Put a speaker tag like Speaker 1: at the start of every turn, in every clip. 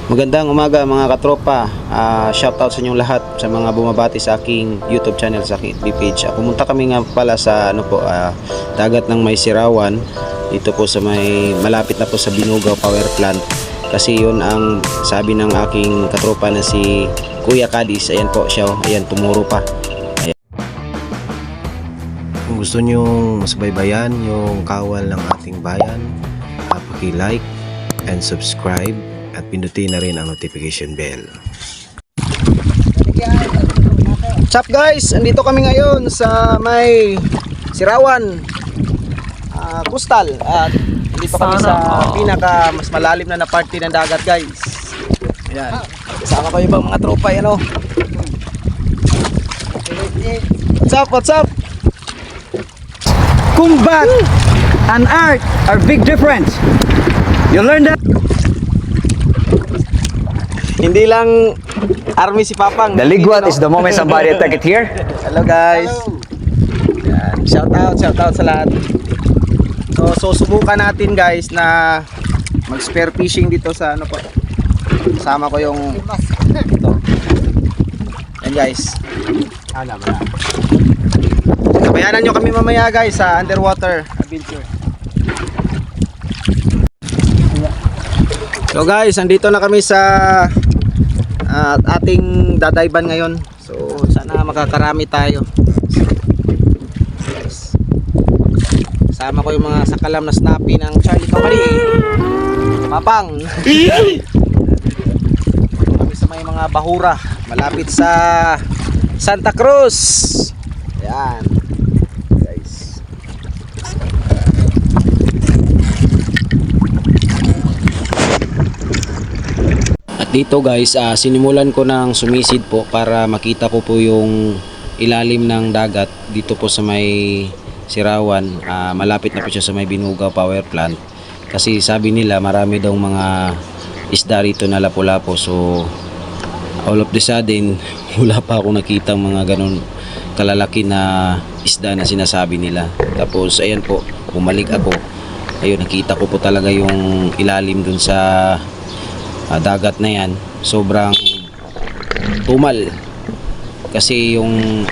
Speaker 1: Magandang umaga mga katropa. Shoutout sa inyong lahat sa mga bumabati sa aking YouTube channel, sa aking FB page. Pumunta kami nga pala sa dagat ng May Sirawan. Dito po sa may malapit na po sa Binugaw Power Plant. Kasi yun ang sabi ng aking katropa na si Kuya Kadis. Ayan po siya. Ayan, tumuro pa. Ayan. Kung gusto nyo masubaybayan yung kawal ng ating bayan, paki-like and subscribe at pindutin na rin ang notification bell. What's up guys? Andito kami ngayon sa may Sirawan Coastal at dito kami sa pinaka mas malalim na party ng dagat guys. Ayan. Kasama ko yung ibang mga tropa yan oh. What's up? What's up?
Speaker 2: Combat and art are big difference. You learn that?
Speaker 1: Hindi lang army si Papang.
Speaker 2: The ligwat is the moment somebody attack it here.
Speaker 1: Hello guys. Yan. Shout out sa lahat. So subukan natin guys na mag spear fishing dito sa po. Kasama ko yung ito. Yan guys. Sabayanan nyo kami mamaya guys sa underwater adventure. So guys, andito na kami sa ating dadayban ngayon. So sana makakarami tayo. Sama ko yung mga sakalam na snappy ng Charlie Company. Papang. Kami sa may mga bahura malapit sa Santa Cruz. Yan. Guys. At dito guys, sinimulan ko ng sumisid po para makita ko po yung ilalim ng dagat dito po sa may Sirawan. Malapit na po siya sa may Binugaw Power Plant. Kasi sabi nila marami daw mga isda rito na lapu-lapo. So all of the sudden wala pa ako nakita mga ganun kalalaki na isda na sinasabi nila. Tapos ayan po, bumalik ako. Ayun, nakita ko po talaga yung ilalim dun sa dagat na yan. Sobrang tumal. Kasi yung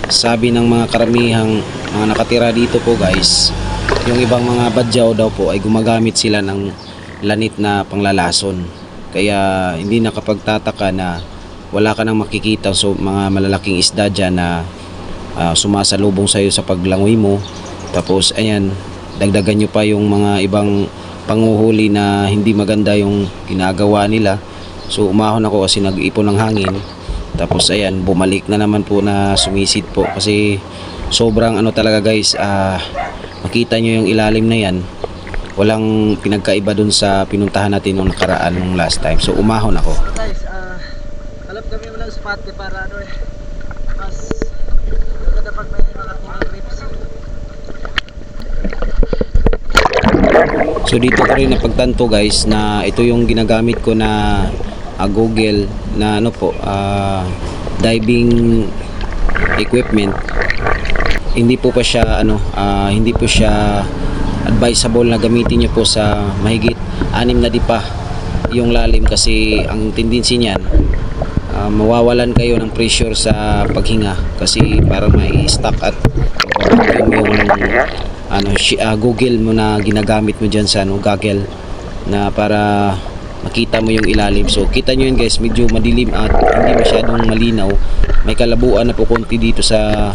Speaker 1: sabi ng mga karamihang mga nakatira dito po guys, yung ibang mga badyaw daw po ay gumagamit sila ng lanit na panglalason. Kaya hindi nakapagtataka na wala ka nang makikita so mga malalaking isda dyan na sumasalubong sa'yo sa paglangoy mo. Tapos ayan, dagdagan nyo pa yung mga ibang panguhuli na hindi maganda yung ginagawa nila. So umahon ako kasi nag-ipon ng hangin. Tapos ayan, bumalik na naman po na sumisid po kasi sobrang talaga guys, makita nyo yung ilalim na yan. Walang pinagkaiba dun sa pinuntahan natin nung nakaraan nung last time. So umahon ako guys. Alam kami mo lang spot para mas maganda pag may mga trips. So dito ko rin napagtanto guys na ito yung ginagamit ko na Google na diving equipment. Hindi po pa siya hindi po siya advisable na gamitin niyo po sa mahigit 6 na dipa yung lalim kasi ang tendency niyan mawawalan kayo ng pressure sa paghinga kasi parang may stuck at yung Google mo na ginagamit mo diyan sa goggle na para makita mo yung ilalim. So kita nyo yun guys, medyo madilim at hindi masyadong malinaw. May kalabuan na po konti dito sa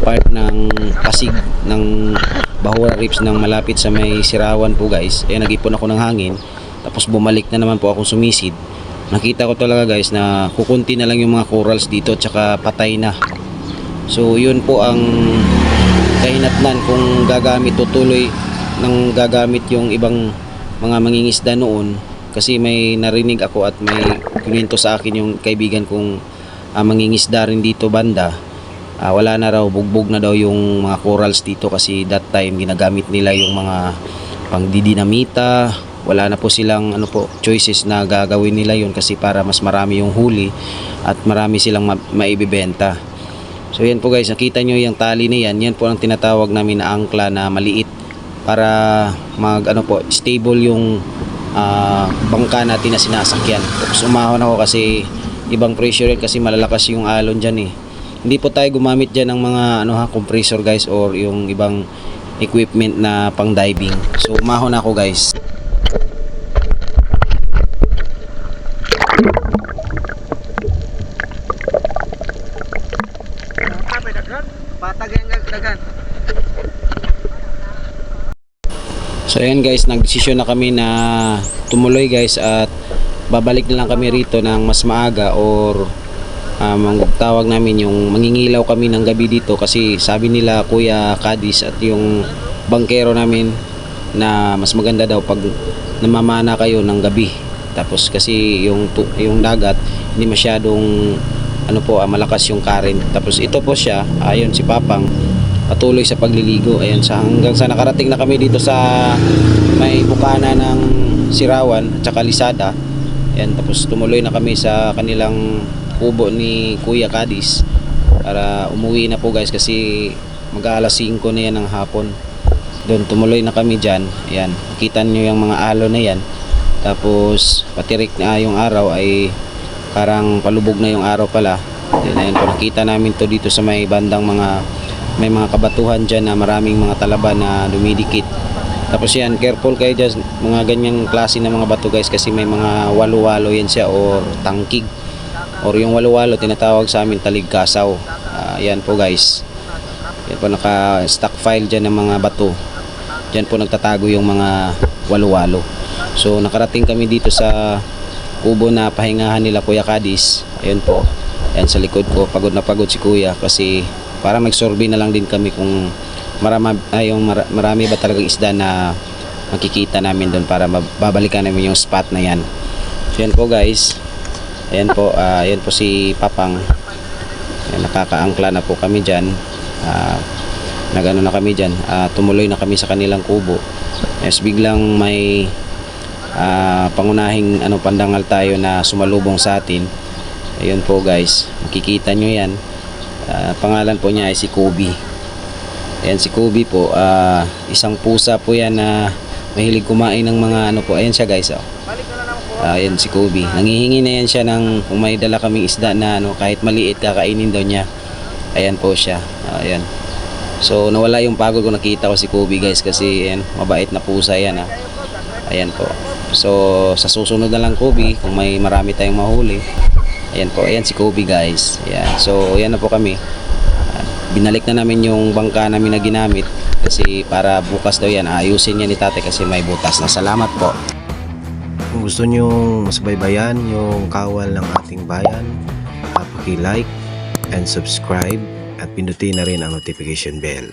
Speaker 1: part ng pasig ng Bahura Reefs ng malapit sa may Sirawan po guys. Ayan, nag-ipon ako ng hangin tapos bumalik na naman po akong sumisid. Nakita ko talaga guys na kukunti na lang yung mga corals dito tsaka patay na. So yun po ang kahinatnan kung gagamit tutuloy ng gagamit yung ibang mga mangingisda noon. Kasi may narinig ako at may kwento sa akin yung kaibigan kong mangingisda rin dito banda. Wala na raw, bugbog na daw yung mga corals dito kasi that time ginagamit nila yung mga pangdidinamita. Wala na po silang choices na gagawin nila yun kasi para mas marami yung huli at marami silang maibibenta. So yan po guys, nakita nyo yung tali na yan. Yan po ang tinatawag namin na angkla na maliit para stable yung bangka natin na sinasakyan. Tapos umahon ako kasi ibang pressure yun kasi malalakas yung alon dyan eh. Hindi po tayo gumamit dyan ng mga compressor guys or yung ibang equipment na pang diving. So umahon ako guys. So ayan guys, nagdesisyon na kami na tumuloy guys at babalik na lang kami rito ng mas maaga or tawag namin yung mangingilaw kami ng gabi dito kasi sabi nila Kuya Kadis at yung bangkero namin na mas maganda daw pag namamana kayo ng gabi. Tapos kasi yung dagat hindi masyadong malakas yung current. Tapos ito po siya, ayon si Papang patuloy sa pagliligo. Ayan, hanggang sa nakarating na kami dito sa may bukana ng Sirawan at saka Lisada. Ayan, tapos tumuloy na kami sa kanilang kubo ni Kuya Kadis para umuwi na po guys kasi mag-aalas 5 na yan ng hapon. Doon tumuloy na kami dyan. Ayan, makita nyo yung mga alo na yan. Tapos patirik na yung araw ay parang palubog na yung araw pala. Ayan po, nakita namin to dito sa may bandang may mga kabatuhan dyan na maraming mga talaba na dumidikit. Tapos yan, careful kayo dyan mga ganyang klase ng mga bato guys kasi may mga walo-walo yan siya or tangkig. Or yung walo-walo tinatawag sa amin taligkasaw. Yan po guys. Yan po naka-stock file dyan ng mga bato. Dyan po nagtatago yung mga walo-walo. So nakarating kami dito sa kubo na pahingahan nila Kuya Kadis. Ayun po. Yan sa likod ko, pagod na pagod si Kuya kasi parang nag-survey na lang din kami kung marami ba talagang isda na makikita namin doon para babalikan namin yung spot na yan. So yan po guys. Ayan po si Papang. Ayan, nakakaangkla na po kami dyan. Nagano na kami dyan. Tumuloy na kami sa kanilang kubo. Yes, biglang may pangunahing pandangal tayo na sumalubong sa atin. Ayun po guys, makikita nyo yan. Pangalan po niya ay si Kobe. Ayan si Kobe po, isang pusa po yan na mahilig kumain ng mga ayan siya guys. Ayan si Kobe, nangihingi na yan siya ng kung may dala kaming isda na kahit maliit kakainin daw niya. Ayan po siya. Ayan. So nawala yung pagod ko, nakita ko si Kobe guys kasi ayan, mabait na pusa yan. Ayan po. So sa susunod na lang Kobe, kung may marami tayong mahuli. Ayan po, ayan si Kobe guys. Ayan. So ayan na po kami. Binalik na namin yung bangka namin na ginamit kasi para bukas daw yan ayusin niya ni tate kasi may butas na. Salamat po.
Speaker 3: Kung gusto nyo masubaybayan yung kawal ng ating bayan, paki-like and subscribe at pindutin na rin ang notification bell.